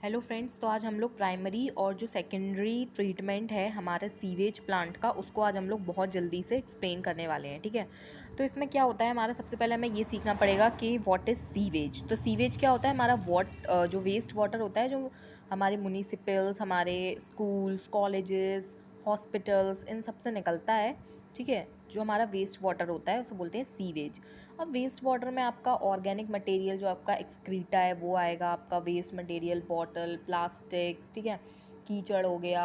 Hello friends, तो आज हम लोग प्राइमरी और जो सेकेंडरी ट्रीटमेंट है हमारे सीवेज प्लांट का उसको आज हम लोग बहुत जल्दी से एक्सप्लेन करने वाले हैं। ठीक है, तो इसमें क्या होता है हमारा, सबसे पहले हमें ये सीखना पड़ेगा कि व्हाट इज़ सीवेज। तो सीवेज क्या होता है, हमारा जो वेस्ट वाटर होता है जो हमारे म्यूनिसिपल्स, हमारे स्कूल्स, कॉलेजेस, हॉस्पिटल्स, इन सब से निकलता है। ठीक है, जो हमारा वेस्ट वाटर होता है उसे बोलते हैं सीवेज। अब वेस्ट वाटर में आपका ऑर्गेनिक मटेरियल जो आपका एक्सक्रीटा है वो आएगा, आपका वेस्ट मटेरियल बॉटल, प्लास्टिक्स, ठीक है, कीचड़ हो गया,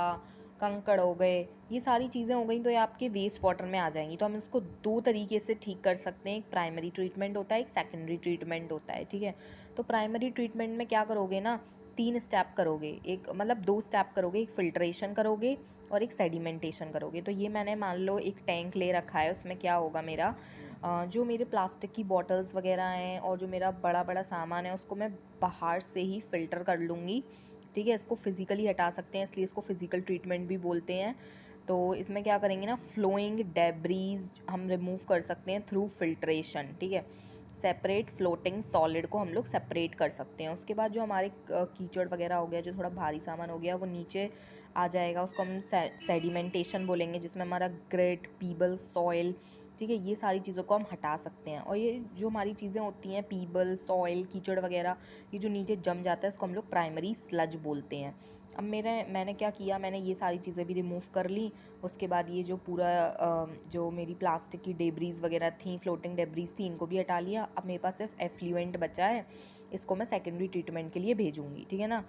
कंकड़ हो गए, ये सारी चीज़ें हो गई तो ये आपके वेस्ट वाटर में आ जाएंगी। तो हम इसको दो तरीके से ठीक कर सकते हैं, एक प्राइमरी ट्रीटमेंट होता है, एक सेकेंडरी ट्रीटमेंट होता है। ठीक है, तो प्राइमरी ट्रीटमेंट में क्या करोगे ना, 3 स्टेप करोगे, एक मतलब 2 स्टेप करोगे, एक फिल्ट्रेशन करोगे और एक सेडिमेंटेशन करोगे। तो ये मैंने मान लो एक टैंक ले रखा है, उसमें क्या होगा मेरा जो मेरे प्लास्टिक की बॉटल्स वगैरह हैं और जो मेरा बड़ा बड़ा सामान है उसको मैं बाहर से ही फ़िल्टर कर लूँगी। ठीक है, इसको फिज़िकली हटा सकते हैं, इसलिए इसको फिज़िकल ट्रीटमेंट भी बोलते हैं। तो इसमें क्या करेंगे ना, फ्लोइंग डेब्रीज हम रिमूव कर सकते हैं थ्रू फिल्ट्रेशन। ठीक है, सेपरेट फ्लोटिंग सॉलिड को हम लोग सेपरेट कर सकते हैं। उसके बाद जो हमारे कीचड़ वगैरह हो गया, जो थोड़ा भारी सामान हो गया, वो नीचे आ जाएगा, उसको हम सेडिमेंटेशन बोलेंगे, जिसमें हमारा ग्रेट, पीबल, सॉइल, ठीक है, ये सारी चीज़ों को हम हटा सकते हैं। और ये जो हमारी चीज़ें होती हैं, पीबल, सॉइल, कीचड़ वगैरह, ये जो नीचे जम जाता है इसको हम लोग प्राइमरी स्लज बोलते हैं। अब मैंने क्या किया, मैंने ये सारी चीज़ें भी रिमूव कर ली। उसके बाद ये जो पूरा जो मेरी प्लास्टिक की डेब्रीज वगैरह थी, फ्लोटिंग डेब्रीज थी, इनको भी हटा लिया। अब मेरे पास सिर्फ एफ्लुएंट बचा है, इसको मैं सेकेंडरी ट्रीटमेंट के लिए भेजूँगी। ठीक है ना,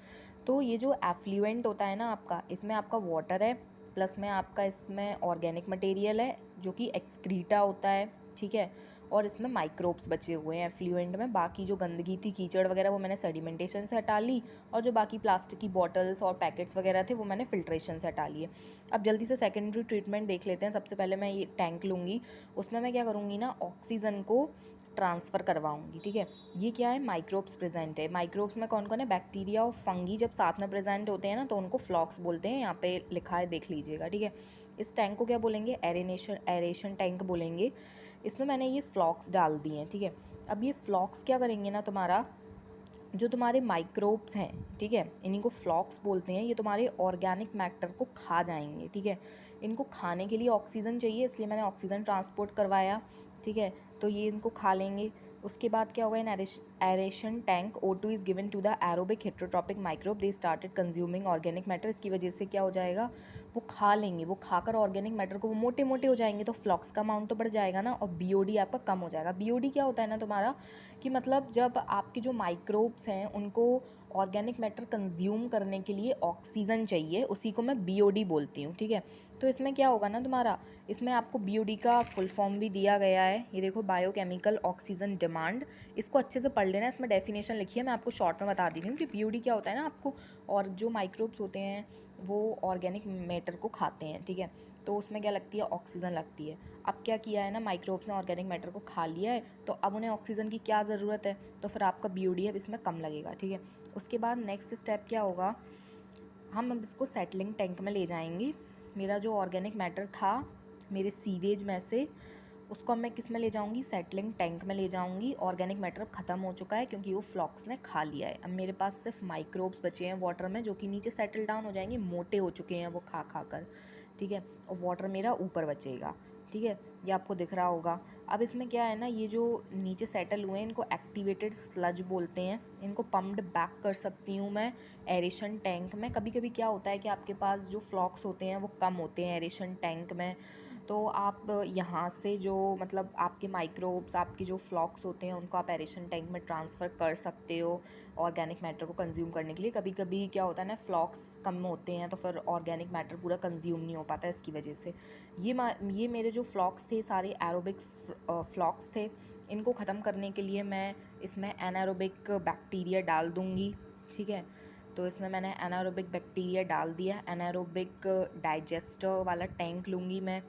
तो ये जो एफ्लुएंट होता है ना आपका, इसमें आपका वाटर है, प्लस में आपका इसमें ऑर्गेनिक मटेरियल है जो कि एक्सक्रीटा होता है। ठीक है, और इसमें माइक्रोब्स बचे हुए हैं एफ्लुएंट में। बाकी जो गंदगी थी, कीचड़ वगैरह, वो मैंने सेडिमेंटेशन से हटा ली, और जो बाकी प्लास्टिक की बॉटल्स और पैकेट्स वगैरह थे वो मैंने फिल्ट्रेशन से हटा लिए। अब जल्दी से सेकेंडरी ट्रीटमेंट देख लेते हैं। सबसे पहले मैं ये टैंक लूँगी, उसमें मैं क्या करूँगी ना, ऑक्सीजन को ट्रांसफ़र करवाऊँगी। ठीक है, ये क्या है, माइक्रोब्स प्रेजेंट है। माइक्रोब्स में कौन कौन है, बैक्टीरिया और फंगी जब साथ में प्रेजेंट होते हैं ना तो उनको फ्लॉक्स बोलते हैं, यहाँ पे लिखा है, देख लीजिएगा। ठीक है, इस टैंक को क्या बोलेंगे, एरेशन टैंक बोलेंगे। इसमें मैंने ये फ्लॉक्स डाल दिए हैं। ठीक है, अब ये फ्लॉक्स क्या करेंगे ना, जो तुम्हारे माइक्रोब्स हैं, ठीक है, इन्हीं को फ्लॉक्स बोलते हैं, ये तुम्हारे ऑर्गेनिक मैटर को खा जाएंगे। ठीक है, इनको खाने के लिए ऑक्सीजन चाहिए, इसलिए मैंने ऑक्सीजन ट्रांसपोर्ट करवाया। ठीक है, तो ये इनको खा लेंगे। उसके बाद क्या होगा, in aeration tank O2 is given to the aerobic heterotrophic microbe, they started consuming organic matter. इसकी वजह से क्या हो जाएगा, वो खा लेंगे, वो खाकर ऑर्गेनिक मैटर को वो मोटे मोटे हो जाएंगे, तो फ्लॉक्स का अमाउंट तो बढ़ जाएगा ना, और BOD आपका कम हो जाएगा। BOD क्या होता है ना तुम्हारा, कि मतलब जब आपके जो माइक्रोब्स हैं उनको ऑर्गेनिक मैटर कंज्यूम करने के लिए ऑक्सीजन चाहिए, उसी को मैं BOD बोलती हूँ। ठीक है, तो इसमें क्या होगा ना तुम्हारा, इसमें आपको BOD का फुल फॉर्म भी दिया गया है, ये देखो, बायोकेमिकल ऑक्सीजन डिमांड। इसको अच्छे से पढ़ लेना, इसमें डेफिनेशन लिखी है, मैं आपको शॉर्ट में बता दी हूँ कि BOD क्या होता है ना आपको, और जो माइक्रोब्स होते हैं वो ऑर्गेनिक मैटर को खाते हैं। ठीक है, तो उसमें क्या लगती है, ऑक्सीजन लगती है। अब क्या किया है ना, माइक्रोब्स ने ऑर्गेनिक मैटर को खा लिया है, तो अब उन्हें ऑक्सीजन की क्या ज़रूरत है, तो फिर आपका BOD अब इसमें कम लगेगा। ठीक है, उसके बाद नेक्स्ट स्टेप क्या होगा, हम अब इसको सेटलिंग टैंक में ले जाएंगे। मेरा जो ऑर्गेनिक मैटर था मेरे सीवेज में से, उसको अब मैं किस में ले जाऊंगी, सेटलिंग टैंक में ले जाऊंगी। ऑर्गेनिक मैटर अब ख़त्म हो चुका है क्योंकि वो फ्लॉक्स ने खा लिया है। अब मेरे पास सिर्फ माइक्रोब्स बचे हैं वाटर में, जो कि नीचे सेटल डाउन हो जाएंगे, मोटे हो चुके हैं वो खा खा कर। ठीक है, और वाटर मेरा ऊपर बचेगा। ठीक है, ये आपको दिख रहा होगा। अब इसमें क्या है ना, ये जो नीचे सेटल हुए हैं इनको एक्टिवेटेड स्लज बोलते हैं, इनको पम्प्ड बैक कर सकती हूँ मैं एरेशन टैंक में। कभी कभी क्या होता है कि आपके पास जो फ्लॉक्स होते हैं वो कम होते हैं एरेशन टैंक में, तो आप यहाँ से जो मतलब आपके माइक्रोब्स, आपके जो फ्लॉक्स होते हैं उनको आप एरेशन टैंक में ट्रांसफ़र कर सकते हो ऑर्गेनिक मैटर को कंज्यूम करने के लिए। कभी कभी क्या होता है ना, फ्लॉक्स कम होते हैं तो फिर ऑर्गेनिक मैटर पूरा कंज्यूम नहीं हो पाता, इसकी वजह से ये मेरे जो फ्लॉक्स थे सारे एरोबिक फ्लॉक्स थे। इनको ख़त्म करने के लिए मैं इसमें एनारोबिक बैक्टीरिया डाल दूँगी। ठीक है, तो इसमें मैंने एनारोबिक बैक्टीरिया डाल दिया। एनारोबिक डाइजेस्टर वाला टैंक लूँगी मैं।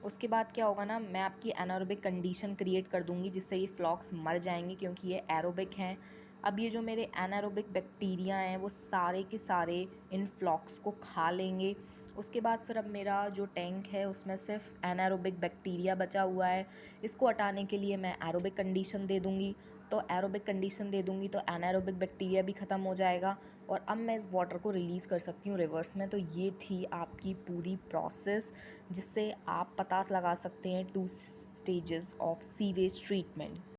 उसके बाद क्या होगा ना, मैं आपकी एनारोबिक कंडीशन क्रिएट कर दूँगी जिससे ये फ्लॉक्स मर जाएंगे क्योंकि ये एरोबिक हैं। अब ये जो मेरे एनारोबिक बैक्टीरिया हैं वो सारे के सारे इन फ्लॉक्स को खा लेंगे। उसके बाद फिर अब मेरा जो टैंक है उसमें सिर्फ एनारोबिक बैक्टीरिया बचा हुआ है, इसको हटाने के लिए मैं एरोबिक कंडीशन दे दूँगी। तो एरोबिक कंडीशन दे दूँगी तो एनारोबिक बैक्टीरिया भी ख़त्म हो जाएगा और अब मैं इस वाटर को रिलीज़ कर सकती हूँ रिवर्स में। तो ये थी आपकी पूरी प्रोसेस, जिससे आप पता लगा सकते हैं 2 स्टेजेस ऑफ सीवेज ट्रीटमेंट।